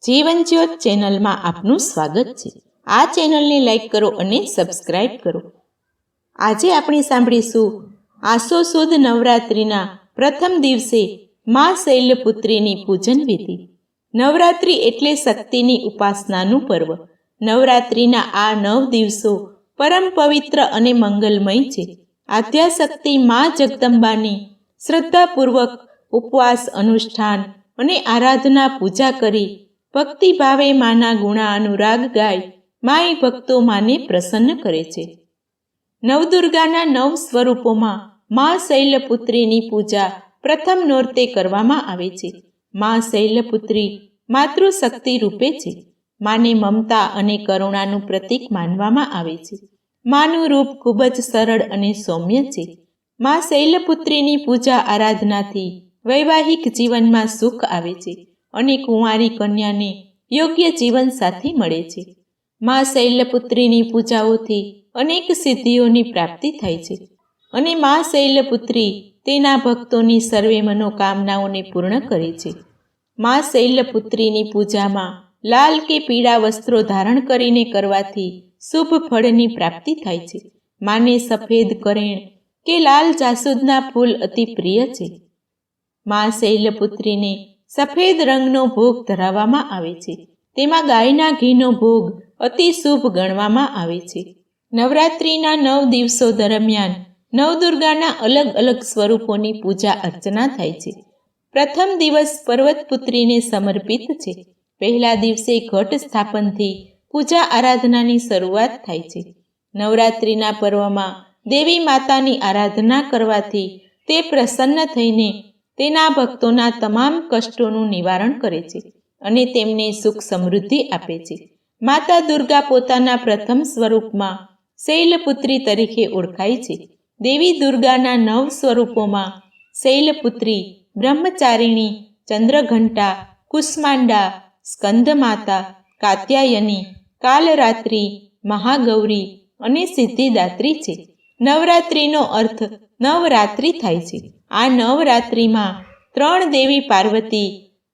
જીવનજ્યોત ચેનલમાં આપનું સ્વાગત છે। આ ચેનલને લાઈક કરો અને સબસ્ક્રાઇબ કરો। આજે આપણે સાંભળીશું આસો સુદ નવરાત્રિના પ્રથમ દિવસે મા શૈલપુત્રીની પૂજન વિધિ। નવરાત્રિ એટલે શક્તિની ઉપાસનાનું પર્વ। નવરાત્રિના આ 9 દિવસો પરમ પવિત્ર અને મંગલમય છે। આદ્યાશક્તિ મા જગદંબાની શ્રદ્ધાપૂર્વક ઉપવાસ, અનુષ્ઠાન અને આરાધના પૂજા કરી ભક્તિભાવે માના ગુણા અનુરાગ ગાય માઈ ભક્તો માને પ્રસન્ન કરે છે। નવદુર્ગાના 9 સ્વરૂપોમાં મા શૈલપુત્રીની પૂજા પ્રથમ નોરતે કરવામાં આવે છે। મા શૈલપુત્રી માતૃશક્તિ રૂપે છે। માને મમતા અને કરુણાનું પ્રતીક માનવામાં આવે છે। માનું રૂપ ખૂબ જ સરળ અને સૌમ્ય છે। મા શૈલપુત્રીની પૂજા આરાધનાથી વૈવાહિક જીવનમાં સુખ આવે છે અને કુંવારી કન્યાને યોગ્ય જીવન સાથી મળે છે। મા શૈલપુત્રીની પૂજાઓથી અનેક સિદ્ધિઓની પ્રાપ્તિ થાય છે અને મા શૈલપુત્રી તેના ભક્તોની સર્વે મનોકામનાઓને પૂર્ણ કરે છે। મા શૈલપુત્રીની પૂજામાં લાલ કે પીળા વસ્ત્રો ધારણ કરીને કરવાથી શુભ ફળની પ્રાપ્તિ થાય છે। માને સફેદ કરેણ કે લાલ જાસૂદના ફૂલ અતિ પ્રિય છે। મા શૈલપુત્રીને સફેદ રંગનો ભોગ ધરાવવામાં આવે છે। તેમાં ગાયના ઘીનો ભોગ અતિ શુભ ગણવામાં આવે છે। નવરાત્રિના 9 દિવસો દરમિયાન નવદુર્ગાના અલગ અલગ સ્વરૂપોની પૂજા અર્ચના થાય છે। પ્રથમ દિવસ પર્વતપુત્રીને સમર્પિત છે। પહેલા દિવસે ઘટ સ્થાપનથી પૂજા આરાધનાની શરૂઆત થાય છે। નવરાત્રિના પર્વમાં દેવી માતાની આરાધના કરવાથી તે પ્રસન્ન થઈને તેના ભક્તોના તમામ કષ્ટોનું નિવારણ કરે છે અને તેમને સુખ સમૃદ્ધિ આપે છે। માતા દુર્ગા પોતાના પ્રથમ સ્વરૂપમાં શૈલપુત્રી તરીકે ઓળખાય છે। દેવી દુર્ગાના 9 સ્વરૂપોમાં શૈલપુત્રી, બ્રહ્મચારિણી, ચંદ્રઘંટા, કુષ્માંડા, સ્કંદમાતા, કાત્યાયની, કાલરાત્રિ, મહાગૌરી અને સિદ્ધિદાત્રી છે। નવરાત્રિનો અર્થ નવરાત્રિ થાય છે। આ નવરાત્રિમાં 3 દેવી પાર્વતી,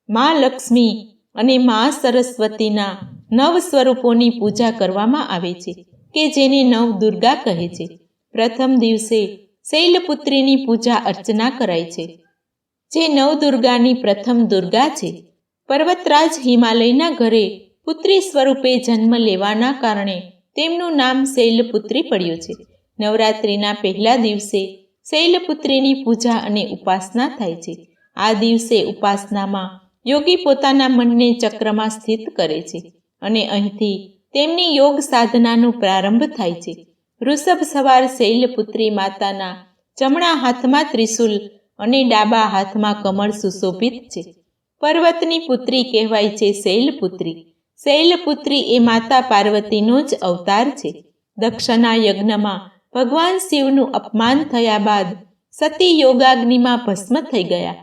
મા લક્ષ્મી અને મા સરસ્વતીના 9 સ્વરૂપોની પૂજા કરવામાં આવે છે કે જેને નવદુર્ગા કહે છે। પ્રથમ દિવસે શૈલપુત્રીની પૂજા અર્ચના કરાય છે, જે નવદુર્ગાની પ્રથમ દુર્ગા છે। પર્વતરાજ હિમાલયના ઘરે પુત્રી સ્વરૂપે જન્મ લેવાના કારણે તેમનું નામ શૈલપુત્રી પડ્યું છે। નવરાત્રિના પહેલા દિવસે શૈલપુત્રીની પૂજા અને ઉપાસના થાય છે। આ દિવસે ઉપાસનામાં યોગી પોતાના મનને ચક્રમાં સ્થિત કરે છે અને અહીંથી તેમની યોગ સાધનાનો પ્રારંભ થાય છે। વૃષભ સવાર શૈલપુત્રી માતાના જમણા હાથમાં ત્રિશૂલ અને ડાબા હાથમાં કમળ સુશોભિત છે। પર્વતની પુત્રી કહેવાય છે શૈલપુત્રી। શૈલપુત્રી એ માતા પાર્વતીનો જ અવતાર છે। દક્ષના યજ્ઞમાં ભગવાન શિવનું અપમાન થયા બાદ સતી યોગાગ્નિમાં ભસ્મ થઈ ગયા।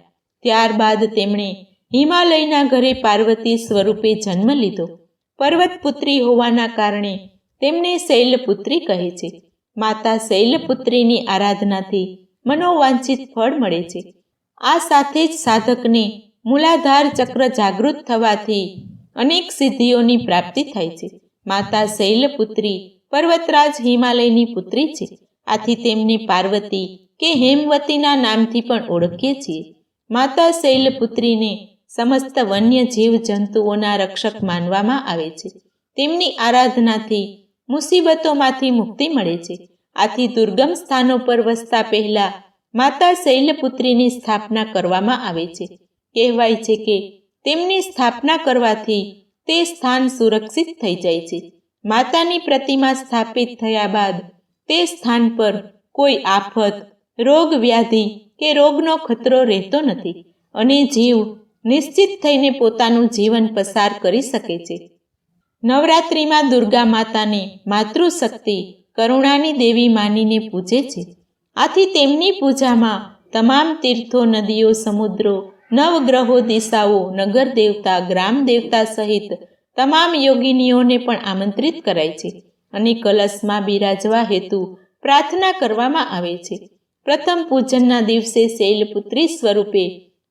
ત્યારબાદ તેમણે હિમાલયના ઘરે પાર્વતી સ્વરૂપે જન્મ લીધો। પર્વતપુત્રી હોવાના કારણે તેમને શૈલપુત્રી કહે છે। માતા શૈલપુત્રીની આરાધનાથી મનોવાંછિત ફળ મળે છે। આ સાથે જ સાધકને મૂલાધાર ચક્ર જાગૃત થવાથી અનેક સિદ્ધિઓની પ્રાપ્તિ થાય છે। માતા શૈલપુત્રી પર્વતરાજ હિમાલયની પુત્રી છે। આથી તેમને પાર્વતી કે હેમવતીના નામથી પણ ઓળખીએ છીએ। માતા શૈલપુત્રીને સમસ્ત વન્ય જીવ જંતુઓના રક્ષક માનવામાં આવે છે। તેમની આરાધનાથી મુસીબતોમાંથી મુક્તિ મળે છે। આથી દુર્ગમ સ્થાનો પર વસતા પહેલા માતા શૈલપુત્રીની સ્થાપના કરવામાં આવે છે। કહેવાય છે કે તેમની સ્થાપના કરવાથી તે સ્થાન સુરક્ષિત થઈ જાય છે। માતાની પ્રતિમા સ્થાપિત થયા બાદ તે સ્થાન પર કોઈ આફત, રોગ, વ્યાધિ કે રોગનો ખતરો રહેતો નથી અને જીવ નિશ્ચિત થઈને પોતાનું જીવન પસાર કરી શકે છે। નવરાત્રિમાં દુર્ગા માતાને માતૃશક્તિ, કરુણાની દેવી માનીને પૂજે છે। આથી તેમની પૂજામાં તમામ તીર્થો, નદીઓ, સમુદ્રો, નવગ્રહો, દિશાઓ, નગર દેવતા, ગ્રામ દેવતા સહિત તમામ યોગિનીઓને પણ આમંત્રિત કરાય છે અને કલશમાં બિરાજવા હેતુ પ્રાર્થના કરવામાં આવે છે। પ્રથમ પૂજનના દિવસે શૈલપુત્રી સ્વરૂપે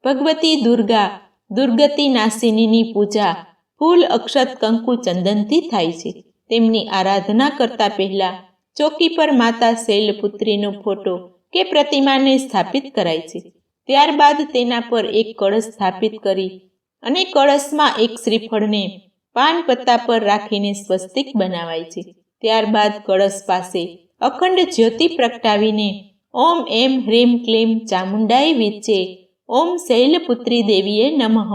ભગવતી દુર્ગા, દુર્ગતિ નાશિનીની પૂજા ફૂલ, અક્ષત, કંકુ, ચંદનથી થાય છે. તેમની આરાધના કરતા પહેલા ચોકી પર માતા શૈલપુત્રીનો ફોટો કે પ્રતિમાને સ્થાપિત કરાય છે. ત્યારબાદ તેના પર એક કળશ સ્થાપિત કરી અને કળશમાં એક શ્રીફળને પાન પત્તા પર રાખીને સ્વસ્તિક બનાવાય છે. ત્યારબાદ કળશ પાસે અખંડ જ્યોતિ પ્રગટાવીને ઓમ એમ હ્રીમ ક્લીમ ચામુંડાઈ વિચે ઓમ શૈલપુત્રી દેવીએ નમઃ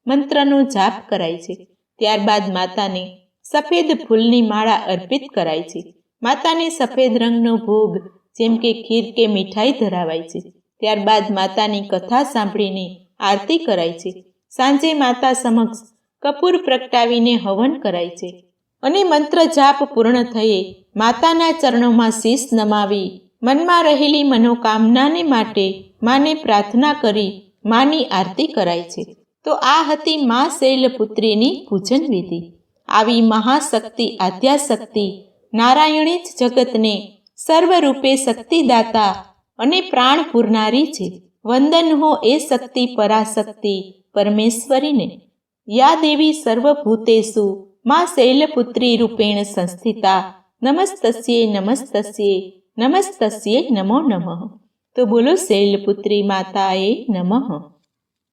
મંત્રનો જાપ કરાય છે. ત્યારબાદ માતાને સફેદ ફૂલની માળા અર્પિત કરાય છે. માતાને સફેદ રંગનો ભોગ જેમ કે ખીર કે મીઠાઈ ધરાવાય છે. ત્યારબાદ માતાની કથા સાંભળીને આરતી કરાય છે. સાંજે માતા સમક્ષ કપૂર પ્રગટાવીને હવન કરાય છે અને મંત્ર જાપ પૂર્ણ થયે માતાના ચરણોમાં શીશ નમાવી મનમાં રહેલી મનોકામનાને માટે માને પ્રાર્થના કરી માની આરતી કરાય છે. તો આ હતી મા શૈલપુત્રીની પૂજન વિધિ. આવી મહાશક્તિ આદ્યાશક્તિ નારાયણી જ જગતને સર્વરૂપે શક્તિદાતા અને પ્રાણ પૂરનારી છે. વંદન હો એ શક્તિ પરાશક્તિ પરમેશ્વરીને. યા દેવી સર્વભૂતેષુ મા શૈલપુત્રી રૂપેણ સંસ્થિતા નમસ્તસ્યે નમસ્તસ્યે નમસ્તસ્યે નમો નમઃ. તો બોલો શૈલપુત્રી માતાએ નમઃ.